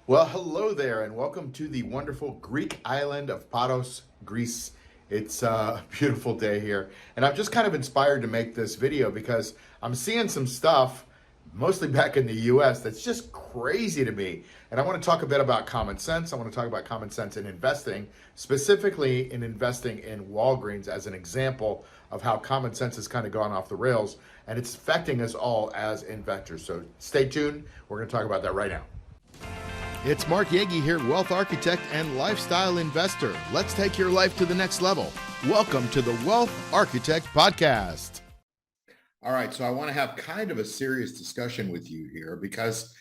Well, hello there, and welcome to the wonderful Greek island of Paros, Greece. It's a beautiful day here, and I'm just kind of inspired to make this video because I'm seeing some stuff, mostly back in the US, that's just crazy to me. And I want to talk a bit about common sense. I want to talk about common sense in investing, specifically in investing in Walgreens as an example of how common sense has kind of gone off the rails, and it's affecting us all as investors. So stay tuned. We're going to talk about that right now. It's Mark Yegge here, wealth architect and lifestyle investor. Let's take your life to the next level. Welcome to the Wealth Architect Podcast. All right, so I want to have kind of a serious discussion with you here because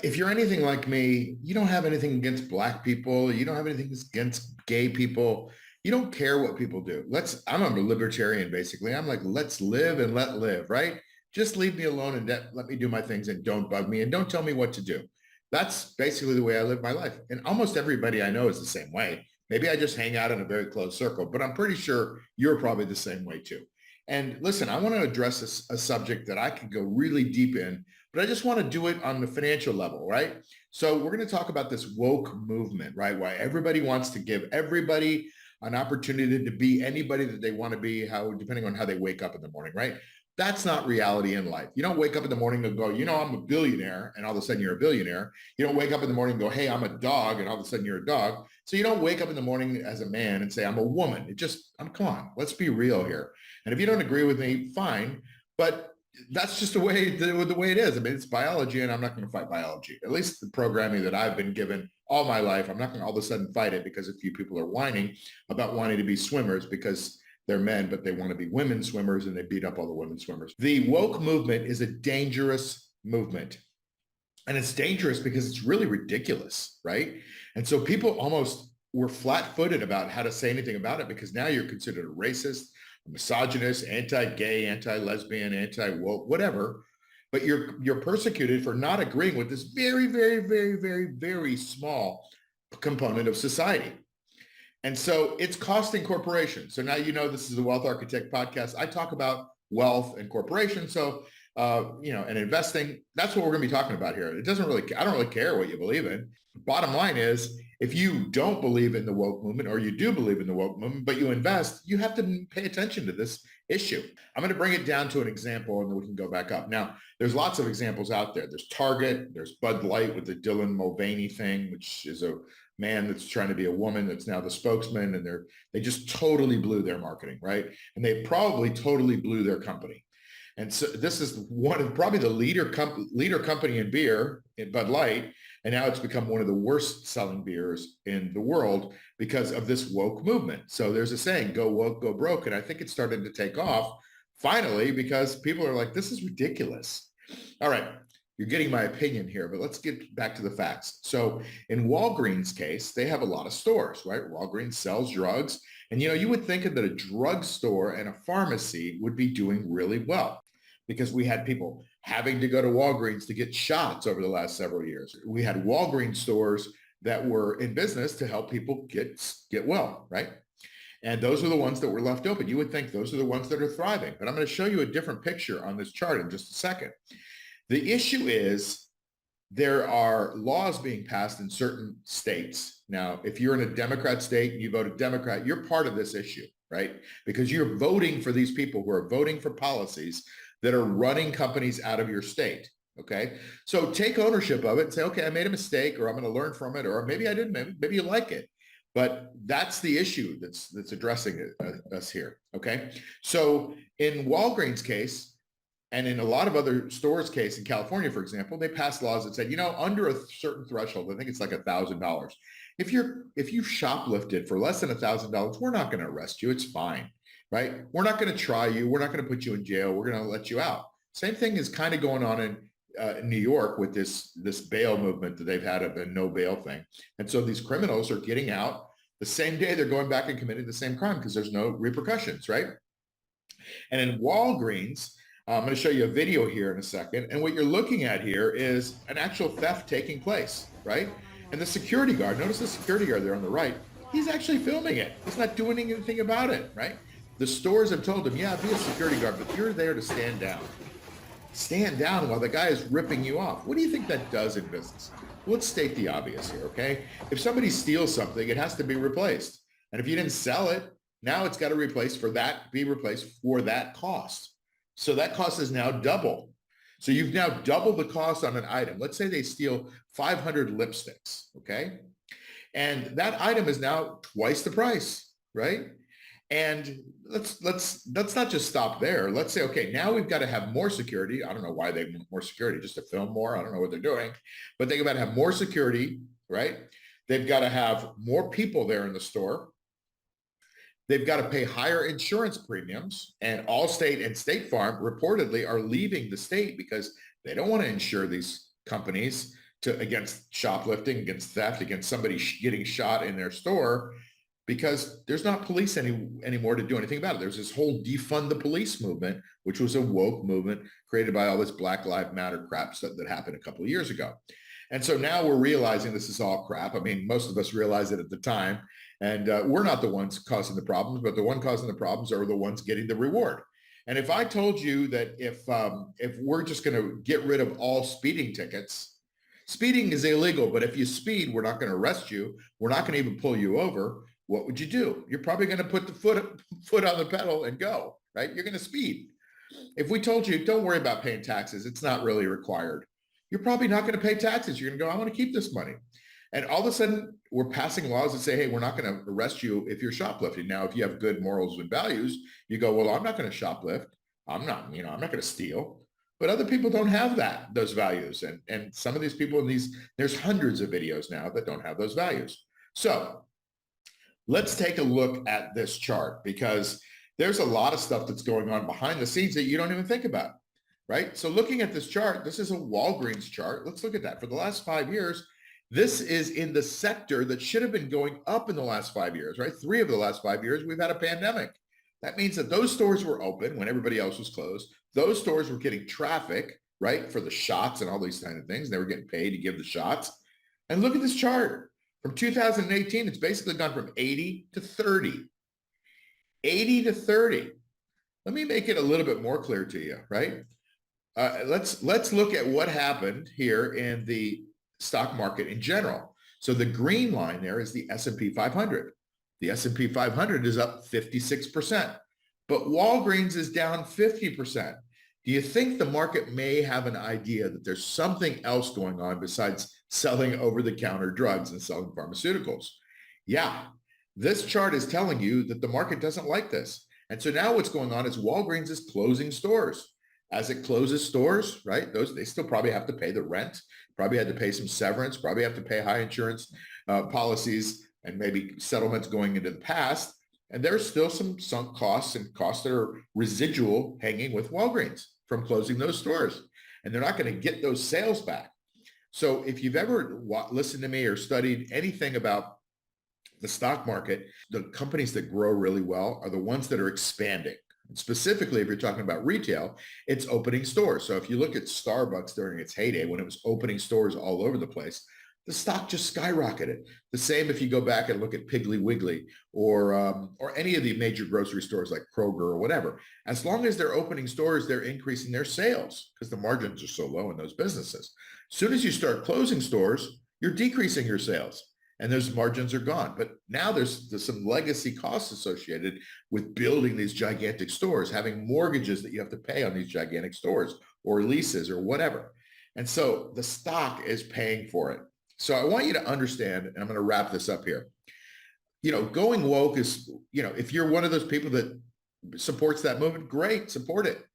if you're anything like me, you don't have anything against Black people. You don't have anything against gay people. You don't care what people do. I'm a libertarian, basically. I'm like, let's live and let live, right? Just leave me alone and let me do my things and don't bug me and don't tell me what to do. That's basically the way I live my life. And almost everybody I know is the same way. Maybe I just hang out in a very close circle, but I'm pretty sure you're probably the same way too. And listen, I want to address a subject that I can go really deep in, but I just want to do it on the financial level, right? So we're going to talk about this woke movement, right? Why everybody wants to give everybody an opportunity to be anybody that they want to be, depending on how they wake up in the morning, right? That's not reality in life. You don't wake up in the morning and go, I'm a billionaire, and all of a sudden you're a billionaire. You don't wake up in the morning and go, hey, I'm a dog, and all of a sudden you're a dog. So you don't wake up in the morning as a man and say, I'm a woman. Come on, let's be real here. And if you don't agree with me, fine. But that's just the way it is. I mean, it's biology, and I'm not going to fight biology. At least the programming that I've been given all my life, I'm not going to all of a sudden fight it because a few people are whining about wanting to be swimmers because they're men, but they want to be women swimmers and they beat up all the women swimmers. The woke movement is a dangerous movement. And it's dangerous because it's really ridiculous, right? And so people almost were flat-footed about how to say anything about it because now you're considered a racist, a misogynist, anti-gay, anti-lesbian, anti-woke, whatever. But you're persecuted for not agreeing with this very, very, very, very, very small component of society. And so it's costing corporations. So now this is the Wealth Architect Podcast. I talk about wealth and corporations. So, and investing, that's what we're going to be talking about here. I don't really care what you believe in. Bottom line is, if you don't believe in the woke movement or you do believe in the woke movement, but you invest, you have to pay attention to this issue. I'm going to bring it down to an example and then we can go back up. Now, there's lots of examples out there. There's Target, there's Bud Light with the Dylan Mulvaney thing, which is a man that's trying to be a woman that's now the spokesman, and they just totally blew their marketing, right? And they probably totally blew their company. And so this is one of probably the leader company in beer, in Bud Light, and now it's become one of the worst selling beers in the world because of this woke movement. So there's a saying, go woke, go broke, and I think it's starting to take off finally because people are like, this is ridiculous. All right. You're getting my opinion here, but let's get back to the facts. So in Walgreens' case, they have a lot of stores, right? Walgreens sells drugs. And, you would think that a drugstore and a pharmacy would be doing really well because we had people having to go to Walgreens to get shots over the last several years. We had Walgreens stores that were in business to help people get well, right? And those are the ones that were left open. You would think those are the ones that are thriving. But I'm going to show you a different picture on this chart in just a second. The issue is there are laws being passed in certain states. Now, if you're in a Democrat state and you vote a Democrat, you're part of this issue, right? Because you're voting for these people who are voting for policies that are running companies out of your state, okay? So take ownership of it and say, okay, I made a mistake, or I'm going to learn from it, or maybe I didn't, maybe you like it. But that's the issue that's addressing us here, okay? So in Walgreens' case, and in a lot of other stores' case in California, for example, they passed laws that said, under a certain threshold, I think it's like $1,000. If you've shoplifted for less than $1,000, we're not going to arrest you. It's fine, right? We're not going to try you. We're not going to put you in jail. We're going to let you out. Same thing is kind of going on in New York with this bail movement that they've had of a no bail thing. And so these criminals are getting out the same day they're going back and committing the same crime because there's no repercussions, right? And in Walgreens, I'm going to show you a video here in a second. And what you're looking at here is an actual theft taking place, right? And the security guard, notice the security guard there on the right, he's actually filming it. He's not doing anything about it, right? The stores have told him, yeah, be a security guard, but you're there to stand down. Stand down while the guy is ripping you off. What do you think that does in business? Let's state the obvious here, okay? If somebody steals something, it has to be replaced. And if you didn't sell it, now it's got to be replaced for that cost. So that cost is now double. So you've now doubled the cost on an item. Let's say they steal 500 lipsticks, okay? And that item is now twice the price, right? And let's not just stop there. Let's say, okay, now we've got to have more security. I don't know why they want more security, just to film more. I don't know what they're doing, but they've got to have more security, right? They've got to have more people there in the store. They've got to pay higher insurance premiums, and Allstate and State Farm reportedly are leaving the state because they don't want to insure these companies against shoplifting, against theft, against somebody getting shot in their store, because there's not police anymore to do anything about it. There's this whole defund the police movement, which was a woke movement created by all this Black Lives Matter crap that happened a couple of years ago. And so now we're realizing this is all crap. I mean, most of us realized it at the time, and we're not the ones causing the problems, but the one causing the problems are the ones getting the reward. And if I told you that if we're just going to get rid of all speeding tickets, speeding is illegal, but if you speed, we're not going to arrest you. We're not going to even pull you over. What would you do? You're probably going to put the foot on the pedal and go, right? You're going to speed. If we told you, don't worry about paying taxes, it's not really required, you're probably not going to pay taxes. You're going to go, I want to keep this money. And all of a sudden, we're passing laws that say, hey, we're not going to arrest you if you're shoplifting. Now, if you have good morals and values, you go, well, I'm not going to shoplift. I'm not going to steal. But other people don't have those values. And some of these people there's hundreds of videos now that don't have those values. So let's take a look at this chart, because there's a lot of stuff that's going on behind the scenes that you don't even think about, right? So looking at this chart, this is a Walgreens chart. Let's look at that. For the last 5 years, this is in the sector that should have been going up in the last 5 years, right? 3 of the last 5 years, we've had a pandemic. That means that those stores were open when everybody else was closed. Those stores were getting traffic, right, for the shots and all these kind of things. They were getting paid to give the shots. And look at this chart. From 2018, it's basically gone from 80 to 30. 80 to 30. Let me make it a little bit more clear to you, right? Let's look at what happened here in the stock market in general. So the green line there is the S&P 500. The S&P 500 is up 56%, but Walgreens is down 50%. Do you think the market may have an idea that there's something else going on besides selling over-the-counter drugs and selling pharmaceuticals? Yeah, this chart is telling you that the market doesn't like this. And so now what's going on is Walgreens is closing stores. As it closes stores, right, they still probably have to pay the rent, probably had to pay some severance, probably have to pay high insurance policies and maybe settlements going into the past. And there's still some sunk costs and costs that are residual hanging with Walgreens from closing those stores. And they're not going to get those sales back. So if you've ever listened to me or studied anything about the stock market, the companies that grow really well are the ones that are expanding. Specifically, if you're talking about retail, it's opening stores. So if you look at Starbucks during its heyday, when it was opening stores all over the place, the stock just skyrocketed. The same if you go back and look at Piggly Wiggly or any of the major grocery stores like Kroger or whatever. As long as they're opening stores, they're increasing their sales because the margins are so low in those businesses. As soon as you start closing stores, you're decreasing your sales and those margins are gone. But now there's some legacy costs associated with building these gigantic stores, having mortgages that you have to pay on these gigantic stores or leases or whatever. And so the stock is paying for it. So I want you to understand, and I'm going to wrap this up here. Going woke is, if you're one of those people that supports that movement, great, support it.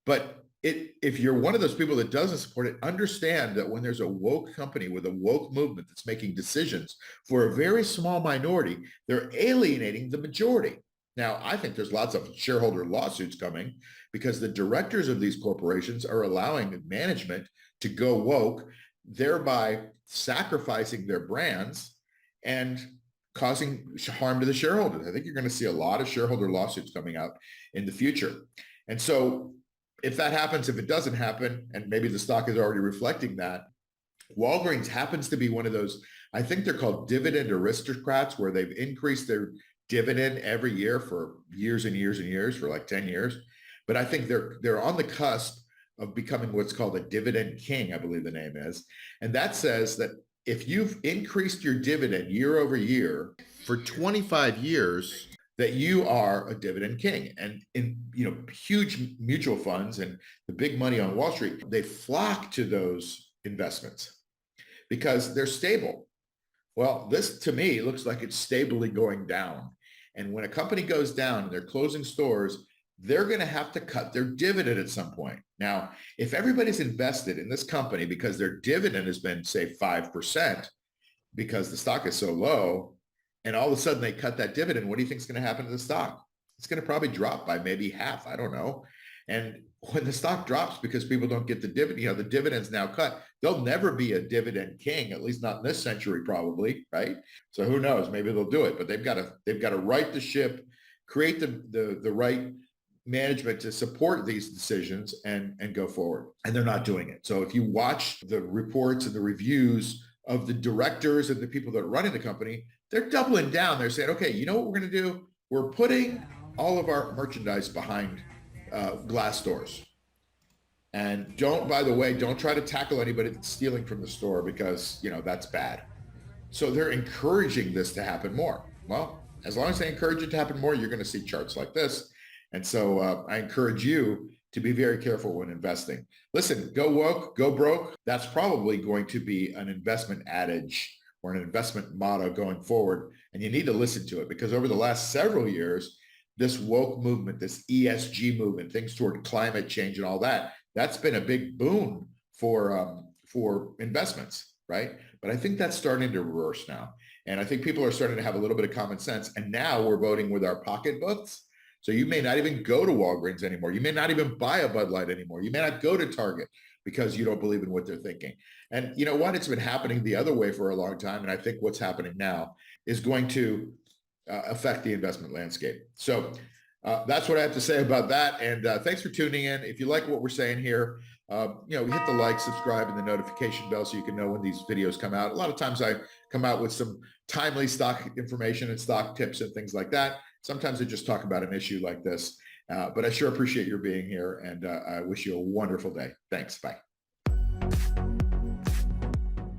But if you're one of those people that doesn't support it, understand that when there's a woke company with a woke movement that's making decisions for a very small minority, they're alienating the majority. Now, I think there's lots of shareholder lawsuits coming because the directors of these corporations are allowing management to go woke, thereby sacrificing their brands and causing harm to the shareholders. I think you're going to see a lot of shareholder lawsuits coming out in the future. And so if that happens, if it doesn't happen, and maybe the stock is already reflecting that, Walgreens happens to be one of those, I think they're called dividend aristocrats, where they've increased their dividend every year for years and years and years, for like 10 years. But I think they're on the cusp of becoming what's called a dividend king, I believe the name is. And that says that if you've increased your dividend year over year for 25 years, that you are a dividend king. And in huge mutual funds and the big money on Wall Street, they flock to those investments because they're stable. Well, this to me looks like it's stably going down. And when a company goes down and they're closing stores, they're going to have to cut their dividend at some point. Now, if everybody's invested in this company because their dividend has been, say, 5% because the stock is so low, and all of a sudden they cut that dividend, what do you think is going to happen to the stock? It's going to probably drop by maybe half. I don't know. And when the stock drops because people don't get the dividend, the dividend's now cut, they'll never be a dividend king, at least not in this century, probably, right? So who knows? Maybe they'll do it, but they've got to right the ship, create the right management to support these decisions and go forward. And they're not doing it. So if you watch the reports and the reviews of the directors and the people that are running the company, they're doubling down. They're saying, okay, you know what we're going to do? We're putting all of our merchandise behind glass doors. And don't try to tackle anybody that's stealing from the store because, that's bad. So they're encouraging this to happen more. Well, as long as they encourage it to happen more, you're going to see charts like this. And so I encourage you to be very careful when investing. Listen, go woke, go broke. That's probably going to be an investment adage or an investment motto going forward. And you need to listen to it because over the last several years, this woke movement, this ESG movement, things toward climate change and all that, that's been a big boon for investments, right? But I think that's starting to reverse now. And I think people are starting to have a little bit of common sense. And now we're voting with our pocketbooks. So you may not even go to Walgreens anymore. You may not even buy a Bud Light anymore. You may not go to Target because you don't believe in what they're thinking. And you know what? It's been happening the other way for a long time. And I think what's happening now is going to affect the investment landscape. So that's what I have to say about that. And thanks for tuning in. If you like what we're saying here, hit the like, subscribe, and the notification bell so you can know when these videos come out. A lot of times I come out with some timely stock information and stock tips and things like that. Sometimes I just talk about an issue like this, but I sure appreciate your being here, and I wish you a wonderful day. Thanks. Bye.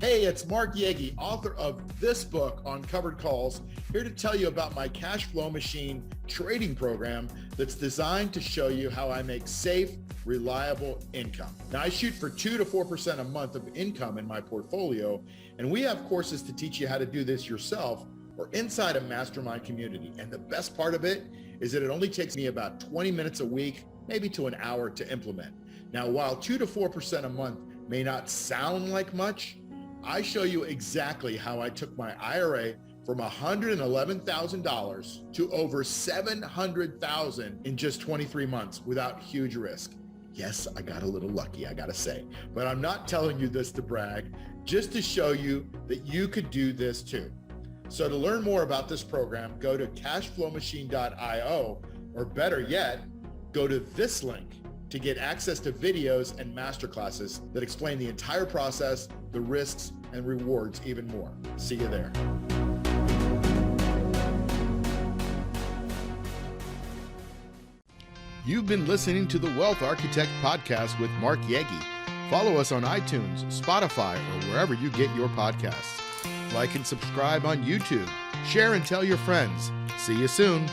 Hey, it's Mark Yegge, author of this book on covered calls, here to tell you about my cash flow machine trading program that's designed to show you how I make safe, reliable income. Now, I shoot for 2 to 4% a month of income in my portfolio, and we have courses to teach you how to do this yourself or inside a mastermind community. And the best part of it is that it only takes me about 20 minutes a week, maybe to an hour to implement. Now, while 2 to 4% a month may not sound like much, I show you exactly how I took my IRA from $111,000 to over $700,000 in just 23 months without huge risk. Yes, I got a little lucky, I gotta say, but I'm not telling you this to brag, just to show you that you could do this too. So to learn more about this program, go to cashflowmachine.io, or better yet, go to this link to get access to videos and masterclasses that explain the entire process, the risks, and rewards even more. See you there. You've been listening to the Wealth Architect Podcast with Mark Yegge. Follow us on iTunes, Spotify, or wherever you get your podcasts. Like and subscribe on YouTube. Share and tell your friends. See you soon.